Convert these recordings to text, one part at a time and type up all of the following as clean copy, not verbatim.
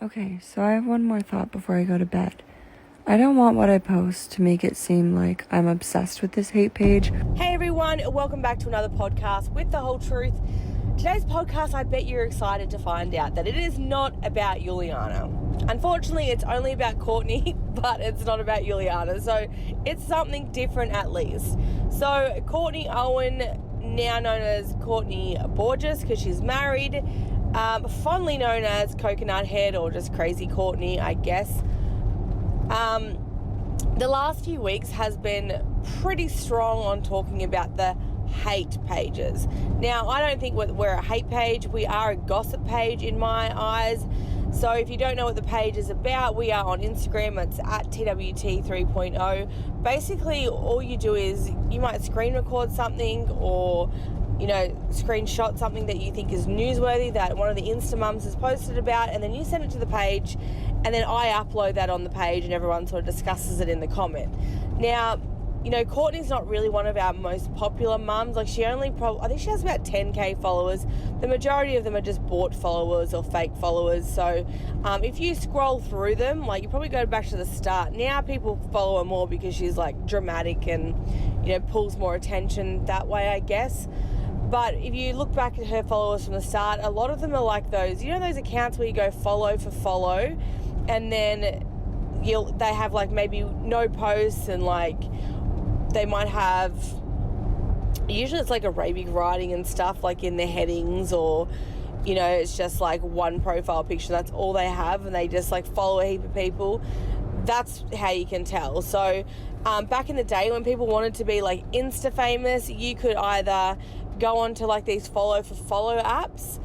Okay, so I have one more thought before I go to bed. I don't want what I post to make it seem like I'm obsessed with this hate page. Hey everyone, welcome back to another podcast with the whole truth. Today's podcast, I bet you're excited to find out that it is not about Juliana. Unfortunately, it's only about Courtney, but it's not about Juliana, so it's something different at least. So Courtney Owen, now known as Courtney Bourgeous because she's married, fondly known as Coconut Head or just Crazy Courtney, I guess. The last few weeks has been pretty strong on talking about the hate pages. Now, I don't think we're a hate page. We are a gossip page in my eyes. So if you don't know what the page is about, we are on Instagram. It's at TWT 3.0. Basically, all you do is you might screen record something or screenshot something that you think is newsworthy that one of the Insta mums has posted about, and then you send it to the page, and then I upload that on the page and everyone sort of discusses it in the comment. Now, Courtney's not really one of our most popular mums. Like, she only I think she has about 10k followers. The majority of them are just bought followers or fake followers. So if you scroll through them, like, you probably go back to the start. Now people follow her more because she's like dramatic and pulls more attention that way, I guess. But if you look back at her followers from the start, a lot of them are like those accounts where you go follow for follow, and then they have like maybe no posts, and like they might have, usually it's like Arabic writing and stuff like in their headings, or it's just like one profile picture, that's all they have, and they just like follow a heap of people. That's how you can tell. So back in the day when people wanted to be like Insta famous, you could either go on to like these follow for follow apps,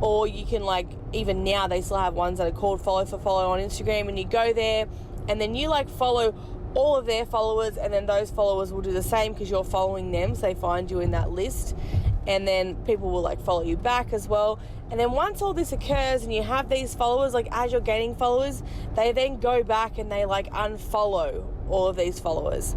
or you can, like, even now they still have ones that are called follow for follow on Instagram, and you go there and then you like follow all of their followers, and then those followers will do the same because you're following them, so they find you in that list, and then people will like follow you back as well. And then once all this occurs and you have these followers, like as you're gaining followers, they then go back and they like unfollow all of these followers.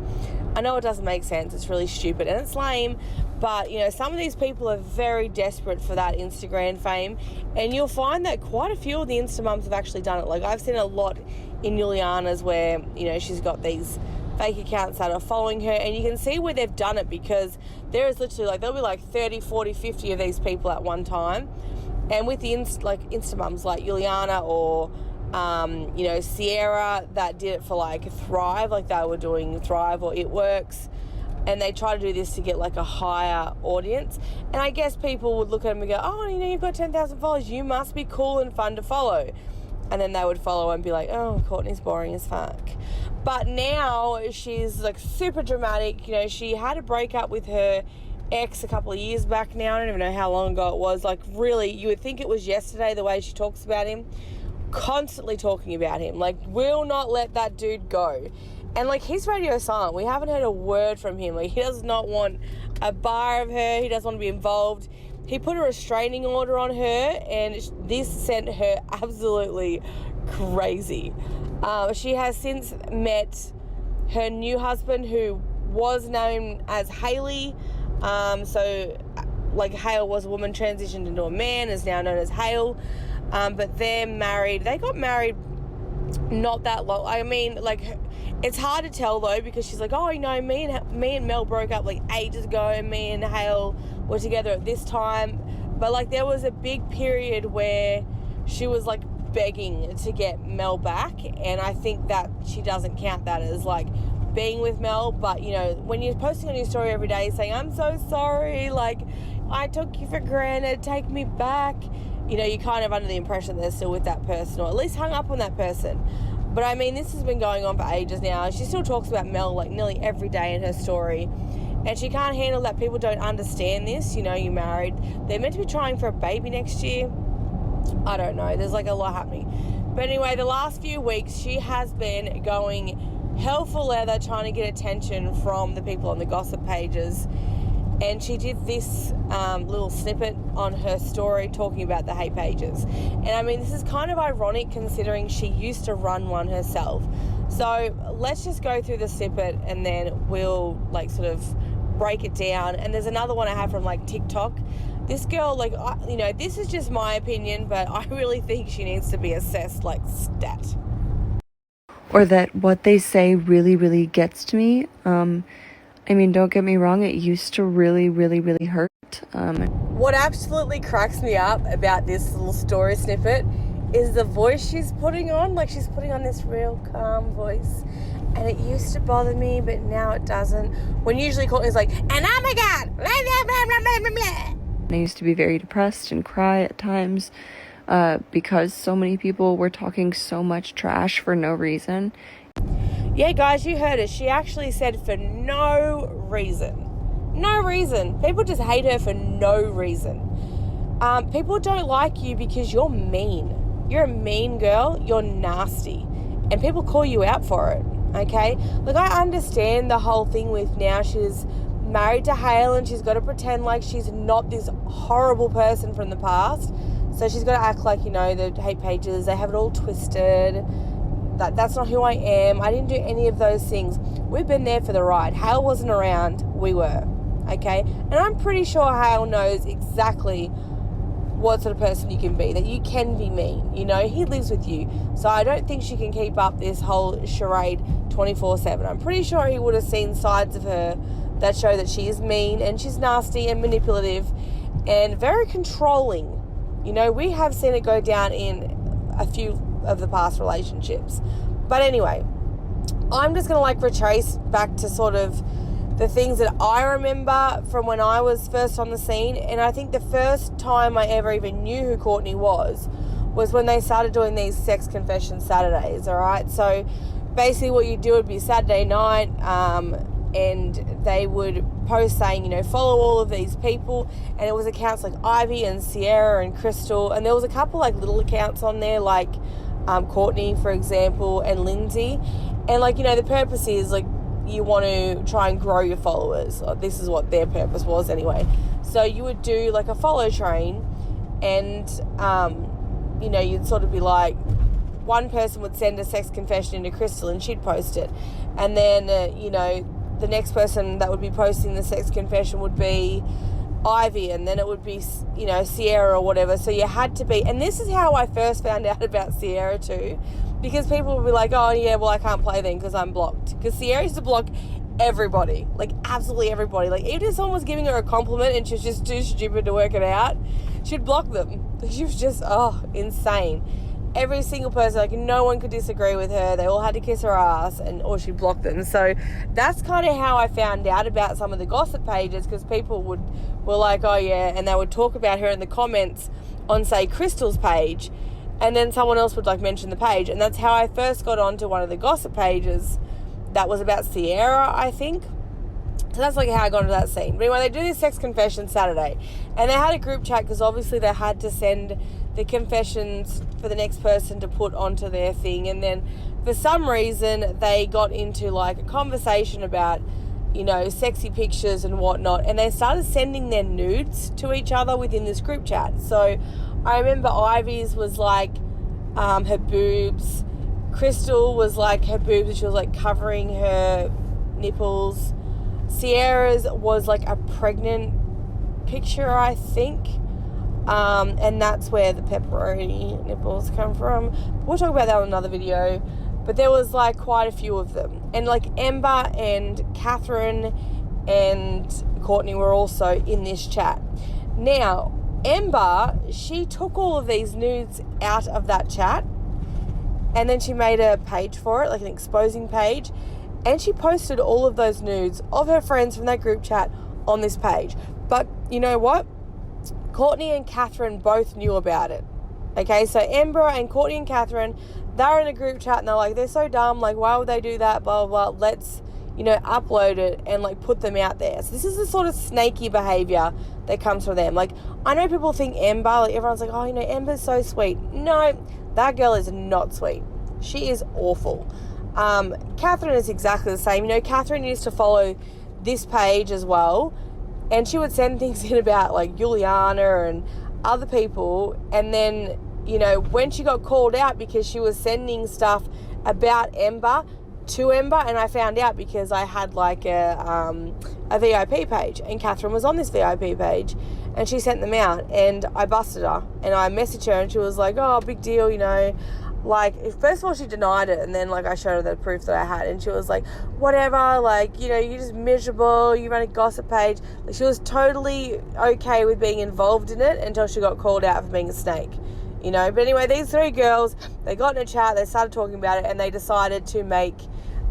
I know it doesn't make sense, it's really stupid and it's lame, but some of these people are very desperate for that Instagram fame, and you'll find that quite a few of the Insta mums have actually done it. Like, I've seen a lot in Juliana's where she's got these fake accounts that are following her, and you can see where they've done it because there is literally like, there'll be like 30, 40, 50 of these people at one time. And with the Insta mums like Juliana or Sierra that did it for like Thrive, like they were doing Thrive or It Works, and they try to do this to get like a higher audience. And I guess people would look at them and go, oh, you've got 10,000 followers, you must be cool and fun to follow. And then they would follow and be like, oh, Courtney's boring as fuck. But now she's like super dramatic. She had a breakup with her ex a couple of years back now. I don't even know how long ago it was. Like, really, you would think it was yesterday the way she talks about him. Constantly talking about him. Like, will not let that dude go. And like, he's radio silent. We haven't heard a word from him. Like, he does not want a bar of her. He doesn't want to be involved. He put a restraining order on her, and this sent her absolutely crazy. She has since met her new husband, who was known as Haley. So like, Hale was a woman transitioned into a man, is now known as Hale. But they're married. They got married not that long. I mean, like, it's hard to tell though, because she's like, oh, me and Mel broke up like ages ago, and me and Hale were together at this time. But like, there was a big period where she was like begging to get Mel back, and I think that she doesn't count that as like being with Mel. But when you're posting on your story every day saying, I'm so sorry, like, I took you for granted, take me back, you're kind of under the impression that they're still with that person, or at least hung up on that person. But I mean, this has been going on for ages now. She still talks about Mel like nearly every day in her story, and she can't handle that people don't understand this. You're married. They're meant to be trying for a baby next year. I don't know. There's like a lot happening. But anyway, the last few weeks she has been going hell for leather trying to get attention from the people on the gossip pages. And she did this little snippet on her story talking about the hate pages. And I mean, this is kind of ironic considering she used to run one herself. So let's just go through the snippet and then we'll like sort of break it down. And there's another one I have from like TikTok. This girl, like, this is just my opinion, but I really think she needs to be assessed like stat. Or that what they say really, really gets to me. I mean, don't get me wrong, it used to really, really, really hurt. What absolutely cracks me up about this little story snippet is the voice she's putting on. Like, she's putting on this real calm voice. And it used to bother me, but now it doesn't. When usually Courtney's like, and oh my God, blah, blah, blah, blah, blah, blah. I used to be very depressed and cry at times because so many people were talking so much trash for no reason. Yeah, guys, you heard her. She actually said for no reason. No reason. People just hate her for no reason. People don't like you because you're mean. You're a mean girl. You're nasty. And people call you out for it, okay? Like, I understand the whole thing with now she's married to Hale and she's got to pretend like she's not this horrible person from the past. So she's got to act like, the hate pages, they have it all twisted. That's not who I am. I didn't do any of those things. We've been there for the ride. Hale wasn't around. We were, okay? And I'm pretty sure Hale knows exactly what sort of person you can be, that you can be mean. He lives with you. So I don't think she can keep up this whole charade 24/7. I'm pretty sure he would have seen sides of her that show that she is mean and she's nasty and manipulative and very controlling. We have seen it go down in a few of the past relationships. But anyway, I'm just going to retrace back to sort of the things that I remember from when I was first on the scene. And I think the first time I ever even knew who Courtney was when they started doing these sex confession Saturdays, all right? So basically what you do would be Saturday night, and they would post saying, follow all of these people. And it was accounts like Ivy and Sierra and Crystal. And there was a couple little accounts on there like Courtney, for example, and Lindsay. And the purpose is you want to try and grow your followers. This is what their purpose was anyway. So you would do a follow train, and you'd sort of be one person would send a sex confession into Crystal and she'd post it, and then the next person that would be posting the sex confession would be Ivy, and then it would be Sierra or whatever. So you had to be, and this is how I first found out about Sierra too, because people would be like, oh yeah, well I can't play then because I'm blocked. Because Sierra used to block everybody, absolutely everybody. Even if someone was giving her a compliment and she was just too stupid to work it out, she'd block them. She was just insane. Every single person, no one could disagree with her. They all had to kiss her ass, or she'd block them. So that's kind of how I found out about some of the gossip pages, because people were like, oh yeah, and they would talk about her in the comments on, say, Crystal's page, and then someone else would mention the page, and that's how I first got onto one of the gossip pages that was about Sierra, I think. So that's how I got into that scene. But anyway, they do this sex confession Saturday, and they had a group chat because obviously they had to send the confessions for the next person to put onto their thing. And then for some reason they got into a conversation about sexy pictures and whatnot, and they started sending their nudes to each other within this group chat. So I remember Ivy's was her boobs, Crystal was her boobs, and she was covering her nipples. Sierra's was a pregnant picture, I think. And that's where the pepperoni nipples come from. We'll talk about that in another video. But there was quite a few of them. And Ember and Catherine and Courtney were also in this chat. Now, Ember, she took all of these nudes out of that chat, and then she made a page for it, an exposing page, and she posted all of those nudes of her friends from that group chat on this page. But you know what? Courtney and Catherine both knew about it. Okay, so Ember and Courtney and Catherine, they're in a group chat and they're they're so dumb, why would they do that, blah, blah, blah. Let's, upload it and put them out there. So this is the sort of snaky behavior that comes from them. I know people think Ember, everyone's oh, Ember's so sweet. No, that girl is not sweet. She is awful. Catherine is exactly the same. Catherine used to follow this page as well, and she would send things in about Juliana and other people, and then when she got called out because she was sending stuff about Ember, to Ember, and I found out because I had like a VIP page, and Catherine was on this VIP page, and she sent them out, and I busted her, and I messaged her, and she was like, oh, big deal, you know, like, first of all, she denied it, and then, like, I showed her the proof that I had, and she was like, whatever, like, you know, you're just miserable, you run a gossip page. Like, she was totally okay with being involved in it until she got called out for being a snake, you know. But anyway, these three girls, they got in a chat, they started talking about it, and they decided to make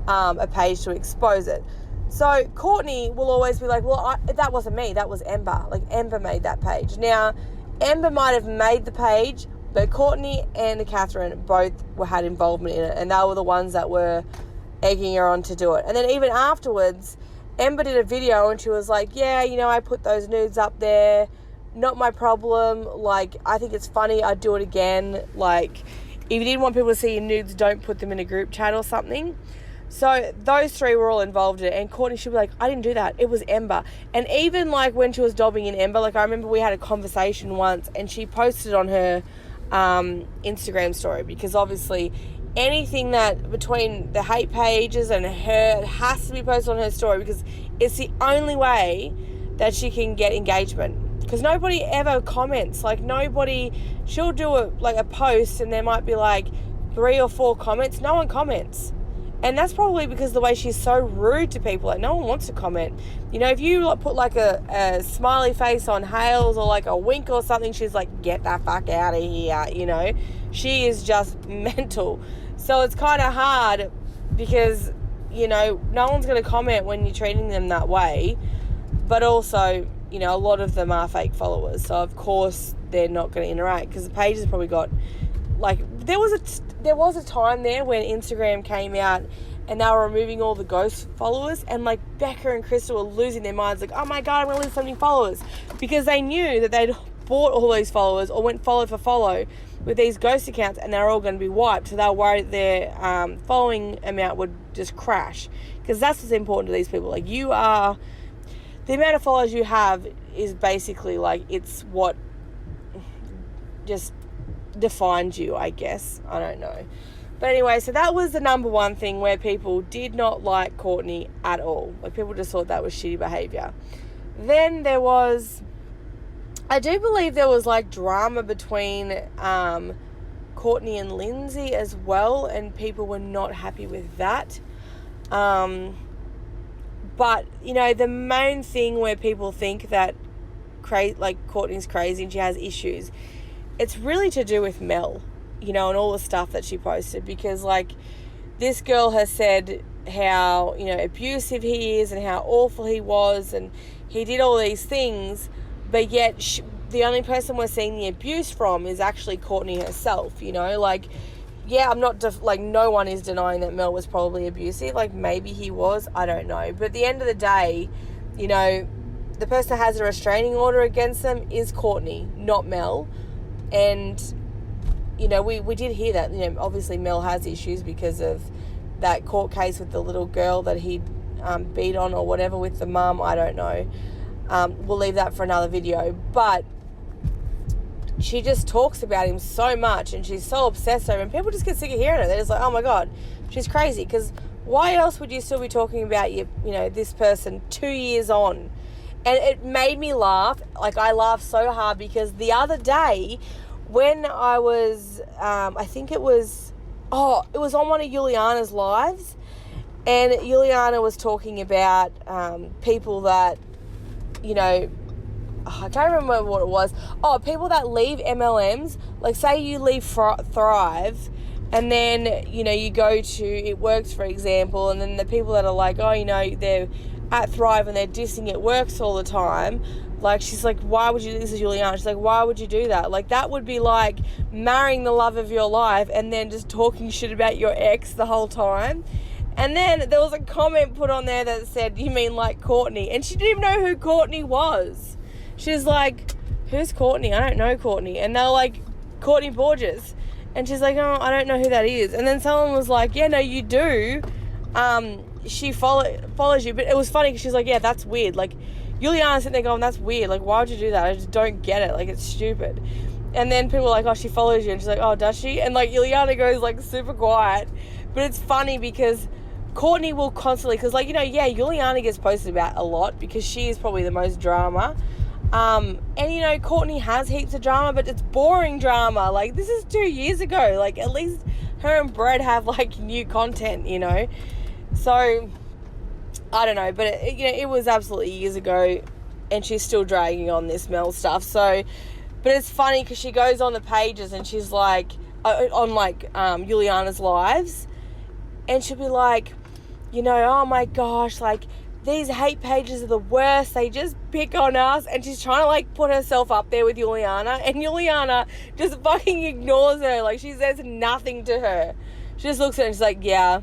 a page to expose it. So Courtney will always be like, well, that wasn't me, that was Ember. Like, Ember made that page. Now, Ember might have made the page, but Courtney and Catherine both had involvement in it, and they were the ones that were egging her on to do it. And then even afterwards, Ember did a video, and she was like, yeah, you know, I put those nudes up there, not my problem, like, I think it's funny, I'd do it again. Like, if you didn't want people to see your nudes, don't put them in a group chat or something. So those three were all involved in it, and Courtney should be like, I didn't do that, it was Ember. And even like when she was dobbing in Ember, like I remember we had a conversation once, and she posted on her Instagram story, because obviously anything that between the hate pages and her, it has to be posted on her story, because it's the only way that she can get engagement. Because nobody ever comments, like nobody, she'll do a post and there might be like 3 or 4 comments, no one comments. And that's probably because the way she's so rude to people, like no one wants to comment. You know, if you put like a smiley face on Hales or like a wink or something, she's like, get that fuck out of here, you know. She is just mental. So it's kind of hard because, you know, no one's going to comment when you're treating them that way. But also, you know, a lot of them are fake followers. So of course they're not going to interact, because the page has probably got, like, there was a time there when Instagram came out and they were removing all the ghost followers, and like Becca and Crystal were losing their minds, like, oh my god, I'm going to lose so many followers, because they knew that they'd bought all those followers or went follow for follow with these ghost accounts, and they're all going to be wiped. So they were worried their following amount would just crash, because that's what's important to these people. Like, you are, the amount of followers you have is basically like, it's what just defines you, I guess. I don't know. But anyway, so that was the number one thing where people did not like Courtney at all. Like, people just thought that was shitty behaviour. Then there was, I do believe there was like drama between Courtney and Lindsay as well, and people were not happy with that. But, you know, the main thing where people think that Courtney's crazy and she has issues, it's really to do with Mel, you know, and all the stuff that she posted, because like this girl has said how, you know, abusive he is and how awful he was, and he did all these things, but yet the only person we're seeing the abuse from is actually Courtney herself, you know. Like, yeah, I'm not, no one is denying that Mel was probably abusive. Like, maybe he was, I don't know. But at the end of the day, you know, the person that has a restraining order against them is Courtney, not Mel. And, you know, we did hear that, you know, obviously Mel has issues because of that court case with the little girl that he beat on or whatever with the mum, I don't know. We'll leave that for another video. But she just talks about him so much, and she's so obsessed over him. People just get sick of hearing it. They're just like, oh my God, she's crazy. Because why else would you still be talking about this person 2 years on? And it made me laugh. Like, I laughed so hard because the other day when I was, I think it was on one of Juliana's lives, and Juliana was talking about people that, you know, I can't remember what it was. Oh, people that leave MLMs, like say you leave Thrive, and then, you know, you go to It Works, for example, and then the people that are like, oh, you know, they're at Thrive and they're dissing It Works all the time. Like, she's like, why would you, this is Juliana, she's like, why would you do that? Like, that would be like marrying the love of your life and then just talking shit about your ex the whole time. And then there was a comment put on there that said, you mean like Courtney? And she didn't even know who Courtney was. She's like, who's Courtney? I don't know Courtney. And they're like, Courtney Bourgeous. And she's like, oh, I don't know who that is. And then someone was like, yeah, no, you do. She follows you. But it was funny because she's like, yeah, that's weird. Like, Juliana's sitting there going, that's weird. Like, why would you do that? I just don't get it. Like, it's stupid. And then people are like, oh, she follows you. And she's like, oh, does she? And like, Juliana goes like super quiet. But it's funny because Courtney will constantly, because Juliana gets posted about a lot because she is probably the most drama. And Courtney has heaps of drama, but it's boring drama. Like, this is 2 years ago. Like, at least her and Brett have like new content, So I don't know, but it was absolutely years ago, and she's still dragging on this Mel stuff. So, but it's funny because she goes on the pages and she's like on Juliana's lives, and she'll be like, oh my gosh, like, these hate pages are the worst. They just pick on us. And she's trying to, like, put herself up there with Juliana. And Juliana just fucking ignores her. Like, she says nothing to her. She just looks at her and she's like, yeah,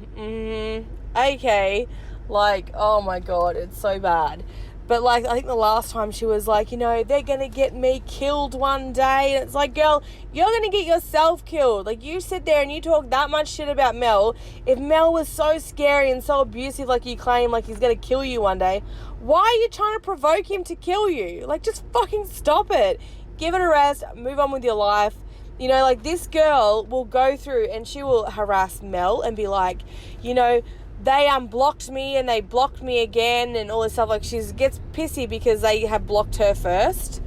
okay. Like, oh, my God, it's so bad. But, like, I think the last time she was like, they're going to get me killed one day. And it's like, girl, you're going to get yourself killed. Like, you sit there and you talk that much shit about Mel. If Mel was so scary and so abusive like you claim, like he's going to kill you one day, why are you trying to provoke him to kill you? Like, just fucking stop it. Give it a rest. Move on with your life. Like, this girl will go through and she will harass Mel and be like, they unblocked me and they blocked me again and all this stuff. Like, she gets pissy because they have blocked her first.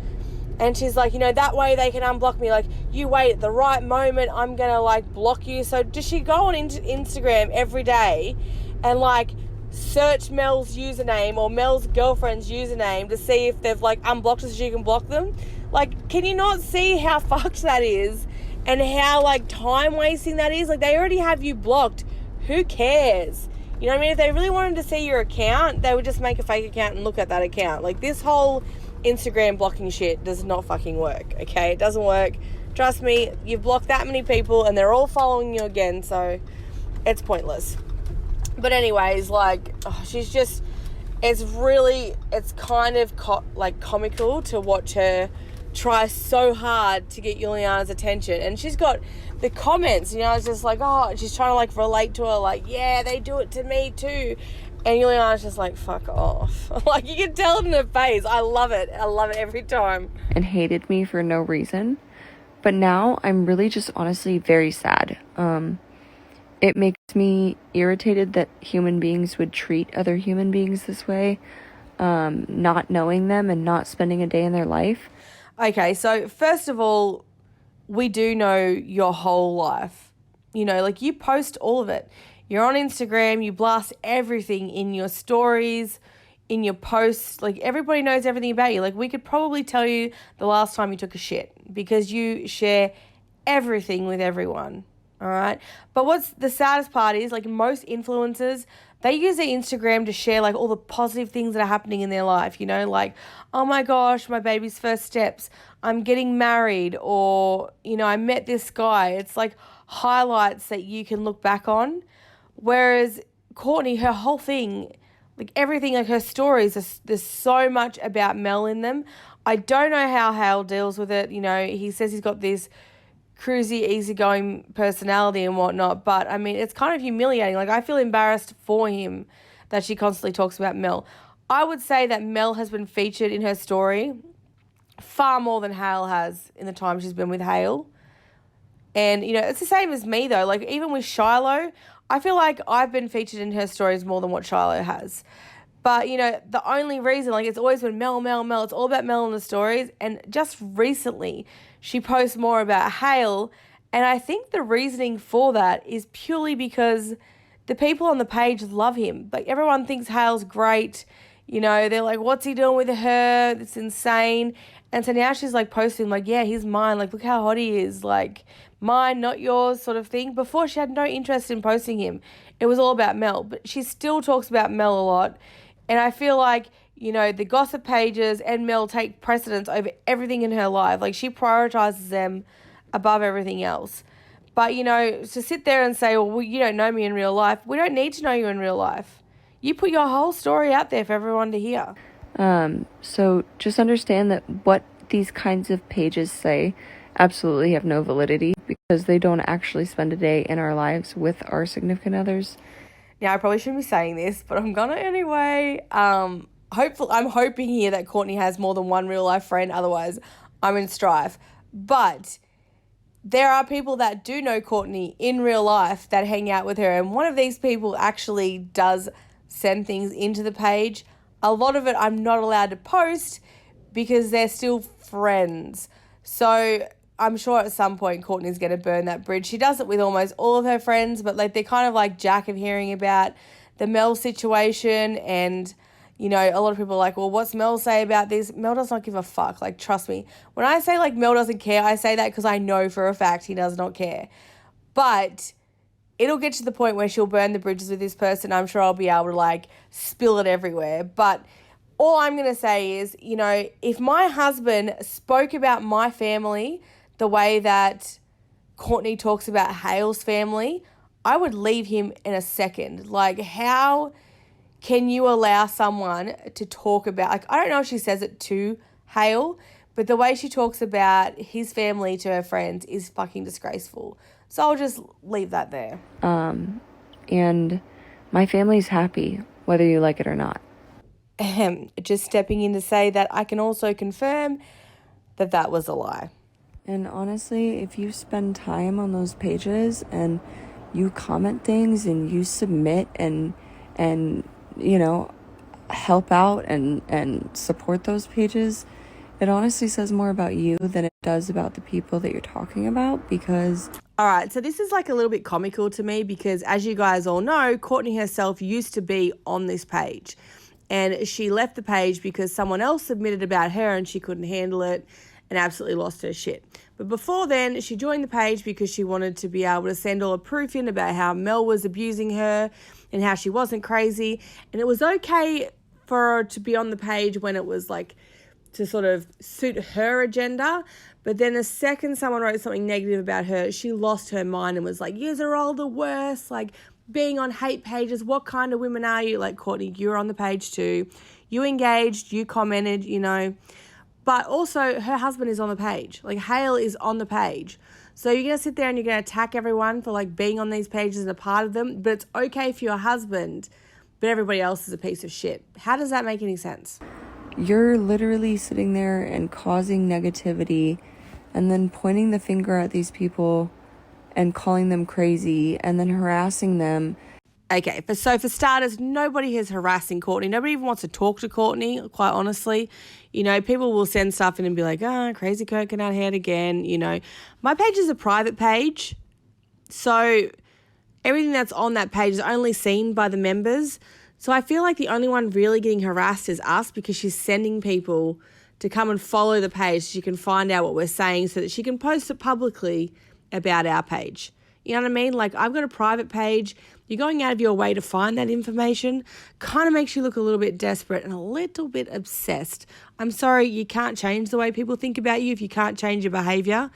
And she's like, that way they can unblock me. Like, you wait at the right moment, I'm going to, like, block you. So does she go on Instagram every day and, like, search Mel's username or Mel's girlfriend's username to see if they've, like, unblocked her so she can block them? Like, can you not see how fucked that is and how, like, time wasting that is? Like, they already have you blocked. Who cares? You know what I mean? If they really wanted to see your account, they would just make a fake account and look at that account. Like, this whole Instagram blocking shit does not fucking work, okay? It doesn't work. Trust me, you've blocked that many people and they're all following you again, so it's pointless. But anyways, like, she's just, it's kind of comical to watch her try so hard to get Juliana's attention. And she's got the comments, it's just like, she's trying to, like, relate to her, like, yeah, they do it to me too. And Juliana's just like, fuck off. Like, you can tell it in her face. I love it every time. And hated me for no reason. But now I'm really just honestly very sad. It makes me irritated that human beings would treat other human beings this way, not knowing them and not spending a day in their life. Okay, so first of all, we do know your whole life. Like, you post all of it. You're on Instagram, you blast everything in your stories, in your posts. Like, everybody knows everything about you. Like, we could probably tell you the last time you took a shit because you share everything with everyone, all right? But what's the saddest part is, like, most influencers, they use their Instagram to share, like, all the positive things that are happening in their life, like, oh my gosh, my baby's first steps, I'm getting married, or, I met this guy. It's like highlights that you can look back on. Whereas Courtney, her whole thing, like, everything, like, her stories, there's so much about Mel in them. I don't know how Hale deals with it. He says he's got this cruisy, easygoing personality and whatnot, but I mean, it's kind of humiliating. Like, I feel embarrassed for him that she constantly talks about Mel. I would say that Mel has been featured in her story far more than Hale has in the time she's been with Hale. And, it's the same as me, though. Like, even with Shiloh, I feel like I've been featured in her stories more than what Shiloh has. But, the only reason, like, it's always been Mel. It's all about Mel in the stories. And just recently, she posts more about Hale. And I think the reasoning for that is purely because the people on the page love him. Like, everyone thinks Hale's great. They're like, what's he doing with her? It's insane. And so now she's, like, posting, like, yeah, he's mine. Like, look how hot he is. Like, mine, not yours, sort of thing. Before, she had no interest in posting him. It was all about Mel. But she still talks about Mel a lot. And I feel like, the gossip pages and Mel take precedence over everything in her life. Like, she prioritizes them above everything else. But, to sit there and say, well, you don't know me in real life. We don't need to know you in real life. You put your whole story out there for everyone to hear. So just understand that what these kinds of pages say absolutely have no validity because they don't actually spend a day in our lives with our significant others. Now, I probably shouldn't be saying this, but I'm gonna anyway. I'm hoping here that Courtney has more than one real life friend. Otherwise, I'm in strife. But there are people that do know Courtney in real life that hang out with her, and one of these people actually does send things into the page. A lot of it I'm not allowed to post because they're still friends. So I'm sure at some point Courtney's going to burn that bridge. She does it with almost all of her friends, but like they're kind of like Jack of hearing about the Mel situation, and you know, a lot of people are like, well, what's Mel say about this? Mel does not give a fuck. Like, trust me. When I say, like, Mel doesn't care, I say that because I know for a fact he does not care. But it'll get to the point where she'll burn the bridges with this person. I'm sure I'll be able to, like, spill it everywhere. But all I'm going to say is, you know, if my husband spoke about my family the way that Courtney talks about Hale's family, I would leave him in a second. Like, how can you allow someone to talk about, like, I don't know if she says it to Hale, but the way she talks about his family to her friends is fucking disgraceful. So I'll just leave that there. And my family's happy, whether you like it or not. Just stepping in to say that I can also confirm that that was a lie. And honestly, if you spend time on those pages and you comment things and you submit and you know, help out and support those pages, it honestly says more about you than it does about the people that you're talking about. Because all right, so this is like a little bit comical to me because, as you guys all know, Courtney herself used to be on this page, and she left the page because someone else submitted about her and she couldn't handle it and absolutely lost her shit. But before then, she joined the page because she wanted to be able to send all the proof in about how Mel was abusing her and how she wasn't crazy. And it was okay for her to be on the page when it was like to sort of suit her agenda. But then the second someone wrote something negative about her, she lost her mind and was like, yous are all the worst, like being on hate pages. What kind of women are you? Like, Courtney, you're on the page too. You engaged, you commented, you know. But also her husband is on the page. Like, Hale is on the page. So you're going to sit there and you're going to attack everyone for like being on these pages and a part of them. But it's okay for your husband, but everybody else is a piece of shit. How does that make any sense? you're literally sitting there and causing negativity and then pointing the finger at these people and calling them crazy and then harassing them. Okay, so for starters, nobody is harassing Courtney. Nobody even wants to talk to Courtney, quite honestly. You know, people will send stuff in and be like, oh, crazy coconut head again. You know, my page is a private page. So everything that's on that page is only seen by the members. So I feel like the only one really getting harassed is us, because she's sending people to come and follow the page so she can find out what we're saying so that she can post it publicly about our page. You know what I mean? Like, I've got a private page. You're going out of your way to find that information. Kind of makes you look a little bit desperate and a little bit obsessed. I'm sorry, you can't change the way people think about you. If you can't change your behavior,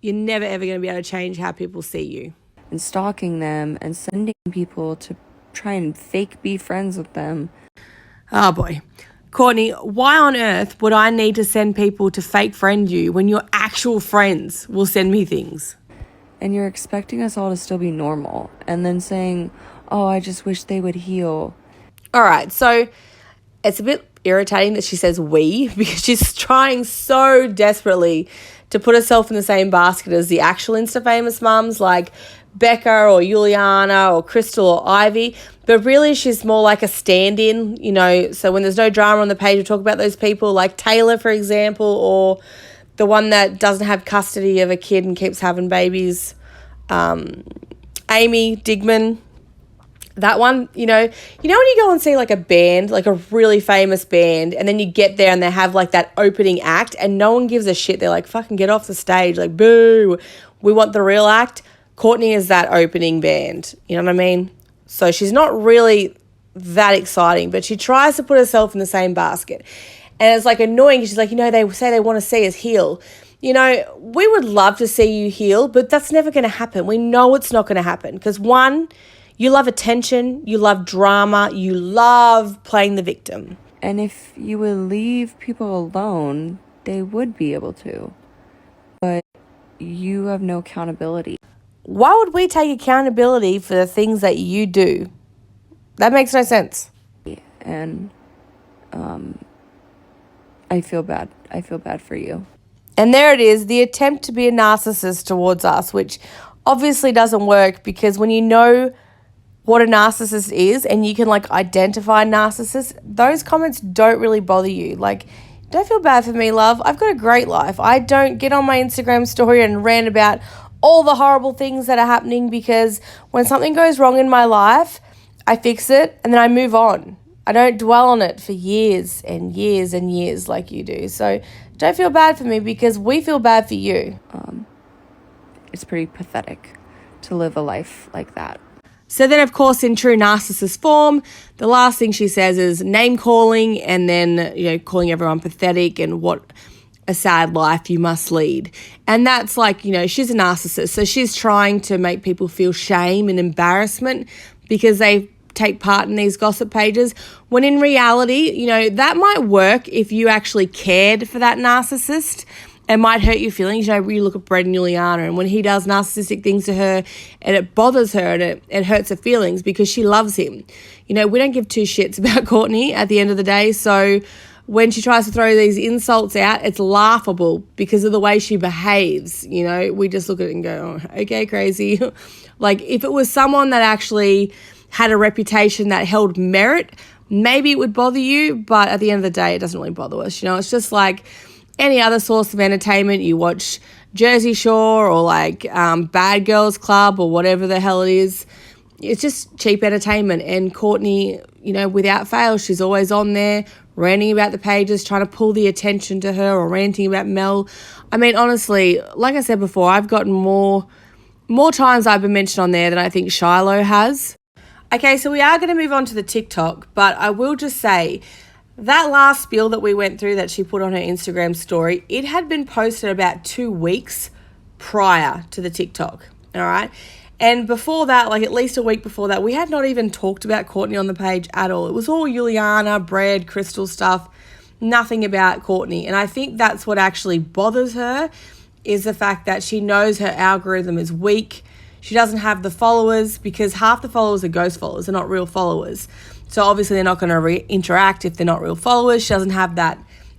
you're never, ever going to be able to change how people see you. And stalking them and sending people to try and fake be friends with them. Oh, boy. Courtney, why on earth would I need to send people to fake friend you when your actual friends will send me things? And you're expecting us all to still be normal and then saying, oh, I just wish they would heal. All right, so it's a bit irritating that she says we, because she's trying so desperately to put herself in the same basket as the actual Insta famous mums like Becca or Juliana or Crystal or Ivy. But really, she's more like a stand-in, you know. So when there's no drama on the page, we talk about those people like Taylor, for example, or the one that doesn't have custody of a kid and keeps having babies, Amy Digman. That one, you know when you go and see like a band, like a really famous band, and then you get there and they have like that opening act and no one gives a shit. They're like, fucking get off the stage. Like, boo, we want the real act. Courtney is that opening band. You know what I mean? So she's not really that exciting, but she tries to put herself in the same basket. And it's like annoying because she's like, they say they want to see us heal. You know, we would love to see you heal, but that's never going to happen. We know it's not going to happen because, one, you love attention, you love drama, you love playing the victim. And if you would leave people alone, they would be able to. But you have no accountability. Why would we take accountability for the things that you do? That makes no sense. And I feel bad. I feel bad for you. And there it is, the attempt to be a narcissist towards us, which obviously doesn't work, because when you know what a narcissist is and you can like identify narcissists, those comments don't really bother you. Like, don't feel bad for me, love. I've got a great life. I don't get on my Instagram story and rant about all the horrible things that are happening, because when something goes wrong in my life, I fix it and then I move on. I don't dwell on it for years and years and years like you do. So don't feel bad for me, because we feel bad for you. It's pretty pathetic to live a life like that. So then, of course, in true narcissist form, the last thing she says is name calling, and then, calling everyone pathetic and what a sad life you must lead. And that's like, she's a narcissist. So she's trying to make people feel shame and embarrassment because they take part in these gossip pages, when in reality, that might work if you actually cared for that narcissist. It might hurt your feelings. We look at Brett and Juliana, and when he does narcissistic things to her and it bothers her and it hurts her feelings because she loves him. We don't give two shits about Courtney at the end of the day. So when she tries to throw these insults out, it's laughable because of the way she behaves. We just look at it and go, oh, okay, crazy. Like, if it was someone that actually had a reputation that held merit, maybe it would bother you, but at the end of the day, it doesn't really bother us. It's just like any other source of entertainment. You watch Jersey Shore or like Bad Girls Club or whatever the hell it is. It's just cheap entertainment. And Courtney, without fail, she's always on there ranting about the pages, trying to pull the attention to her, or ranting about Mel. I mean, honestly, like I said before, I've gotten more times I've been mentioned on there than I think Shiloh has. Okay, so we are going to move on to the TikTok, but I will just say that last spiel that we went through that she put on her Instagram story, it had been posted about 2 weeks prior to the TikTok, all right? And before that, like at least a week before that, we had not even talked about Courtney on the page at all. It was all Juliana, Brad, Crystal stuff, nothing about Courtney. And I think that's what actually bothers her, is the fact that she knows her algorithm is weak. She doesn't have the followers, because half the followers are ghost followers. They're not real followers. So obviously they're not going to interact if they're not real followers. She doesn't have that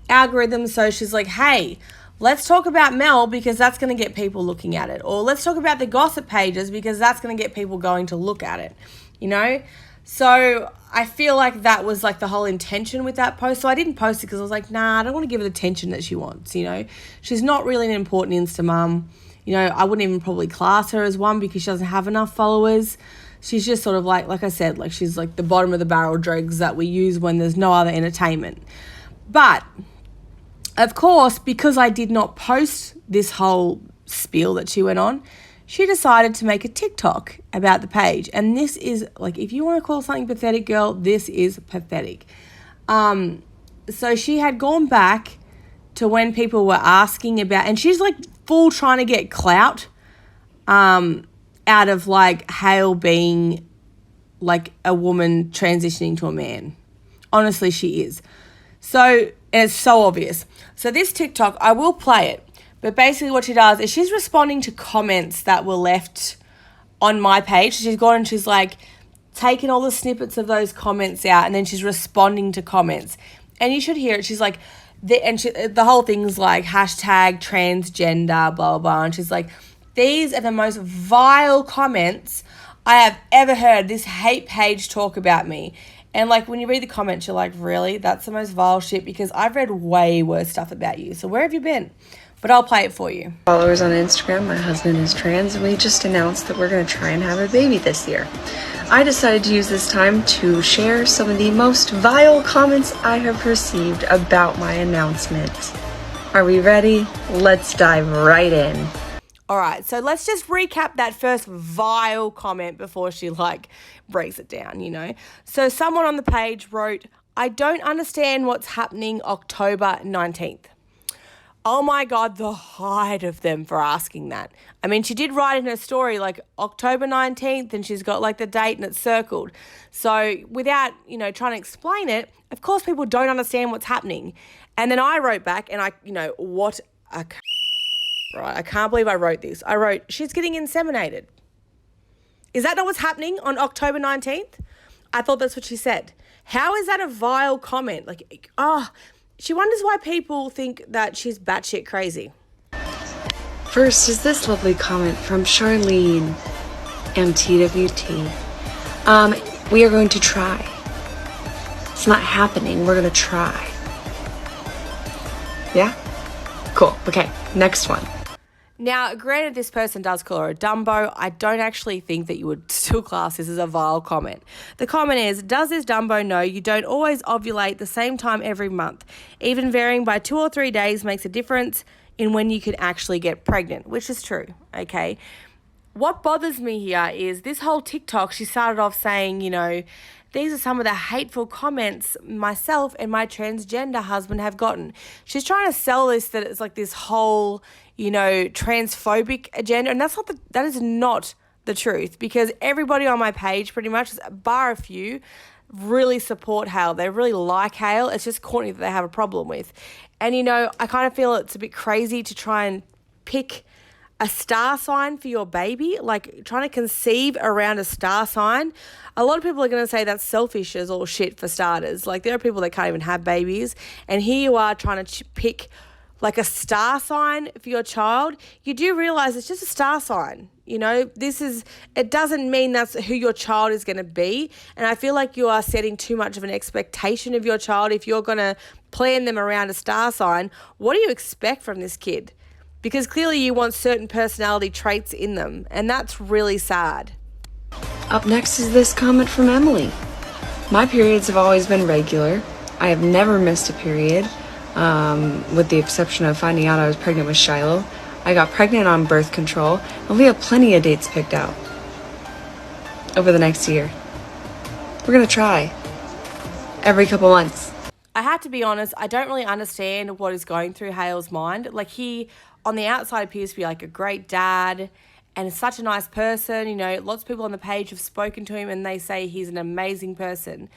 algorithm. So she's like, hey, let's talk about Mel, because that's going to get people looking at it. Or let's talk about the gossip pages, because that's going to get people going to look at it, So I feel like that was like the whole intention with that post. So I didn't post it because I was like, nah, I don't want to give her the attention that she wants, She's not really an important Insta mum. I wouldn't even probably class her as one, because she doesn't have enough followers. She's just sort of like I said, like she's like the bottom of the barrel dregs that we use when there's no other entertainment. But of course, because I did not post this whole spiel that she went on, she decided to make a TikTok about the page. And this is like, if you want to call something pathetic, girl, this is pathetic. So she had gone back to when people were asking about, and she's like full trying to get clout out of like Hale being like a woman transitioning to a man. Honestly, she is. So, and it's so obvious. So this TikTok, I will play it, but basically what she does is she's responding to comments that were left on my page. She's gone and she's like taken all the snippets of those comments out, and then she's responding to comments. And you should hear it. She's like, the whole thing's like hashtag transgender, blah, blah, blah. And she's like, these are the most vile comments I have ever heard this hate page talk about me. And like when you read the comments, you're like, really? That's the most vile shit? Because I've read way worse stuff about you. So where have you been? But I'll play it for you. Followers on Instagram, my husband is trans, and we just announced that we're going to try and have a baby this year. I decided to use this time to share some of the most vile comments I have received about my announcement. Are we ready? Let's dive right in. All right, so let's just recap that first vile comment before she like breaks it down, So someone on the page wrote, I don't understand what's happening October 19th. Oh my God, the height of them for asking that. I mean, she did write in her story like October 19th, and she's got like the date and it's circled. So without, trying to explain it, of course people don't understand what's happening. And then I wrote back and what a right? I can't believe I wrote this. I wrote, she's getting inseminated. Is that not what's happening on October 19th? I thought that's what she said. How is that a vile comment? Like, she wonders why people think that she's batshit crazy. first is this lovely comment from Charlene MTWT. We are going to try. It's not happening. We're going to try. Yeah? Cool. Okay, next one. Now, granted, this person does call her a Dumbo. I don't actually think that you would still class this as a vile comment. The comment is, does this Dumbo know you don't always ovulate the same time every month? Even varying by 2 or 3 days makes a difference in when you can actually get pregnant, which is true, okay? What bothers me here is this whole TikTok, she started off saying, you know, these are some of the hateful comments myself and my transgender husband have gotten. She's trying to sell this, that it's like this whole, you know, transphobic agenda. And that is not the truth, because everybody on my page pretty much, bar a few, really support Hale. They really like Hale. It's just Courtney that they have a problem with. And, you know, I kind of feel it's a bit crazy to try and pick a star sign for your baby, like trying to conceive around a star sign. A lot of people are going to say that's selfish as all shit, for starters. Like, there are people that can't even have babies, and here you are trying to pick like a star sign for your child. You do realize it's just a star sign. You know, it doesn't mean that's who your child is going to be. And I feel like you are setting too much of an expectation of your child. If you're going to plan them around a star sign, what do you expect from this kid? Because clearly you want certain personality traits in them, and that's really sad. Up next is this comment from Emily. My periods have always been regular. I have never missed a period, with the exception of finding out I was pregnant with Shiloh. I got pregnant on birth control, and we have plenty of dates picked out over the next year. We're gonna try every couple months. I have to be honest, I don't really understand what is going through Hale's mind. Like, he, on the outside, appears to be like a great dad and is such a nice person. You know, lots of people on the page have spoken to him and they say he's an amazing person.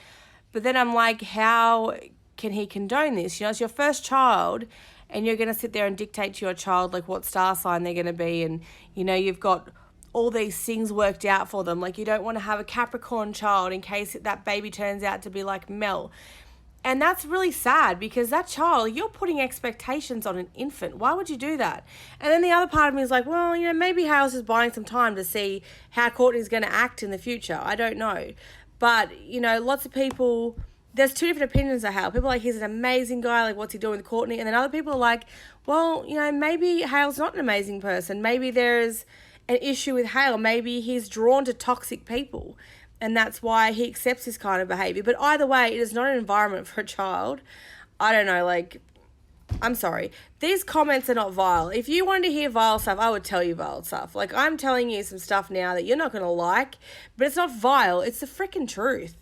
But then I'm like, how can he condone this? You know, it's your first child, and you're going to sit there and dictate to your child, like, what star sign they're going to be. And, you know, you've got all these things worked out for them. Like, you don't want to have a Capricorn child in case that baby turns out to be like Mel. And that's really sad, because that child, you're putting expectations on an infant. Why would you do that? And then the other part of me is like, well, you know, maybe Hale's just buying some time to see how Courtney's going to act in the future. I don't know. But, you know, lots of people, there's two different opinions of Hale. People are like, he's an amazing guy, like, what's he doing with Courtney? And then other people are like, well, you know, maybe Hale's not an amazing person. Maybe there's an issue with Hale. Maybe he's drawn to toxic people, and that's why he accepts this kind of behaviour. But either way, it is not an environment for a child. I don't know, like, I'm sorry. These comments are not vile. If you wanted to hear vile stuff, I would tell you vile stuff. Like, I'm telling you some stuff now that you're not going to like, but it's not vile. It's the freaking truth.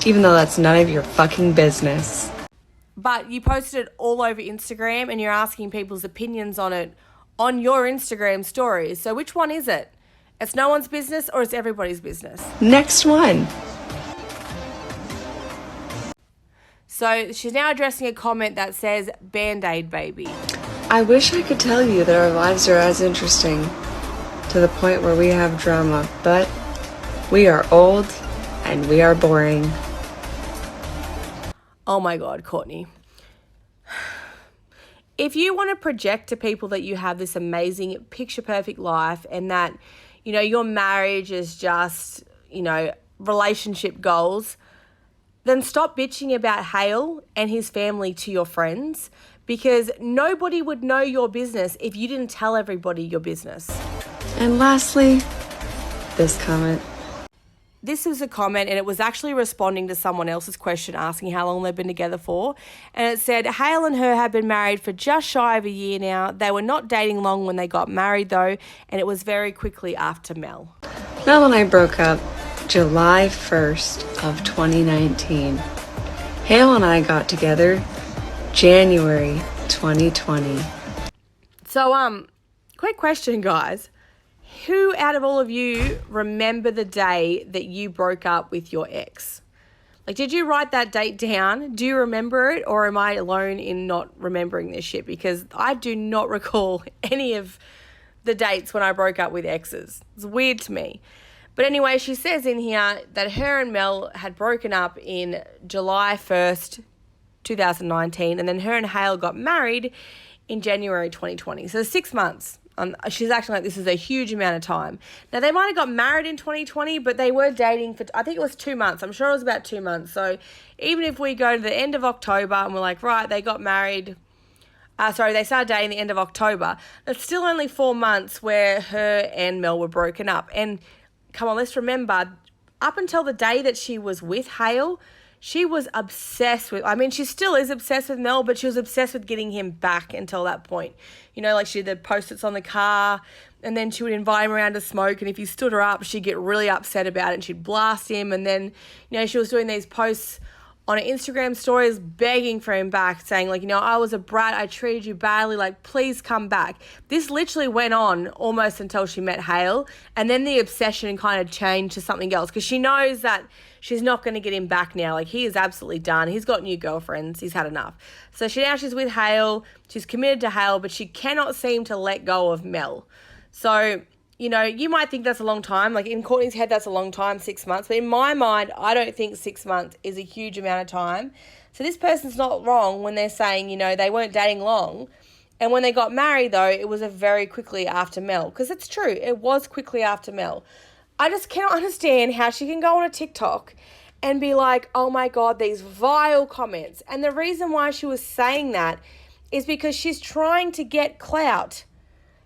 Even though that's none of your fucking business. But you posted it all over Instagram, and you're asking people's opinions on it on your Instagram stories. So which one is it? It's no one's business, or it's everybody's business? Next one. So she's now addressing a comment that says, BandAid Baby. I wish I could tell you that our lives are as interesting, to the point where we have drama, but we are old and we are boring. Oh my God, Courtney. If you want to project to people that you have this amazing picture-perfect life, and that, you know, your marriage is just, you know, relationship goals, then stop bitching about Hale and his family to your friends, because nobody would know your business if you didn't tell everybody your business. And lastly, this comment. This is a comment, and it was actually responding to someone else's question asking how long they've been together for. And it said, Hale and her have been married for just shy of a year now. They were not dating long when they got married, though, and it was very quickly after Mel. Mel and I broke up July 1st of 2019. Hale and I got together January 2020. So, quick question, guys. Who out of all of you remember the day that you broke up with your ex? Like, did you write that date down? Do you remember it? Or am I alone in not remembering this shit? Because I do not recall any of the dates when I broke up with exes. It's weird to me. But anyway, she says in here that her and Mel had broken up in July 1st, 2019. And then her and Hale got married in January 2020. So 6 months. She's acting like this is a huge amount of time. Now, they might have got married in 2020, but they were dating for, I think it was 2 months. I'm sure it was about 2 months. So even if we go to the end of October and we're like, right, they got married, they started dating the end of October, that's still only 4 months where her and Mel were broken up. And come on, let's remember, up until the day that she was with Hale, she was obsessed with, she still is obsessed with Mel, but she was obsessed with getting him back until that point. You know, like she did the Post-its on the car, and then she would invite him around to smoke, and if he stood her up, she'd get really upset about it, and she'd blast him, and then, you know, she was doing these posts on her Instagram stories begging for him back, saying, like, you know, I was a brat, I treated you badly, like, please come back. This literally went on almost until she met Hale, and then the obsession kind of changed to something else, because she knows that she's not going to get him back now. Like, he is absolutely done. He's got new girlfriends. He's had enough. So now she's with Hale. She's committed to Hale, but she cannot seem to let go of Mel. So, you know, you might think that's a long time. Like, in Courtney's head, that's a long time, 6 months. But in my mind, I don't think 6 months is a huge amount of time. So this person's not wrong when they're saying, you know, they weren't dating long. And when they got married, though, it was a very quickly after Mel. Because it's true. It was quickly after Mel. I just cannot understand how she can go on a TikTok and be like, oh my God, these vile comments. And the reason why she was saying that is because she's trying to get clout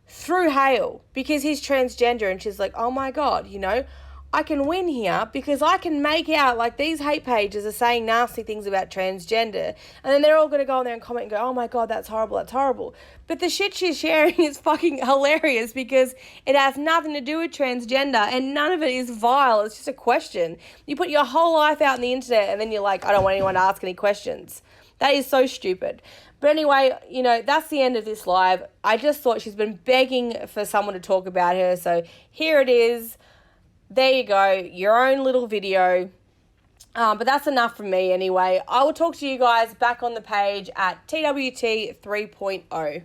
through Hale because he's transgender, and she's like, oh my God, you know, I can win here because I can make out like these hate pages are saying nasty things about transgender, and then they're all going to go on there and comment and go, oh my God, that's horrible, that's horrible. But the shit she's sharing is fucking hilarious because it has nothing to do with transgender and none of it is vile. It's just a question. You put your whole life out on the internet and then you're like, I don't want anyone to ask any questions. That is so stupid. But anyway, you know, that's the end of this live. I just thought she's been begging for someone to talk about her. So here it is. There you go. Your own little video. But that's enough from me anyway. I will talk to you guys back on the page at TWT 3.0.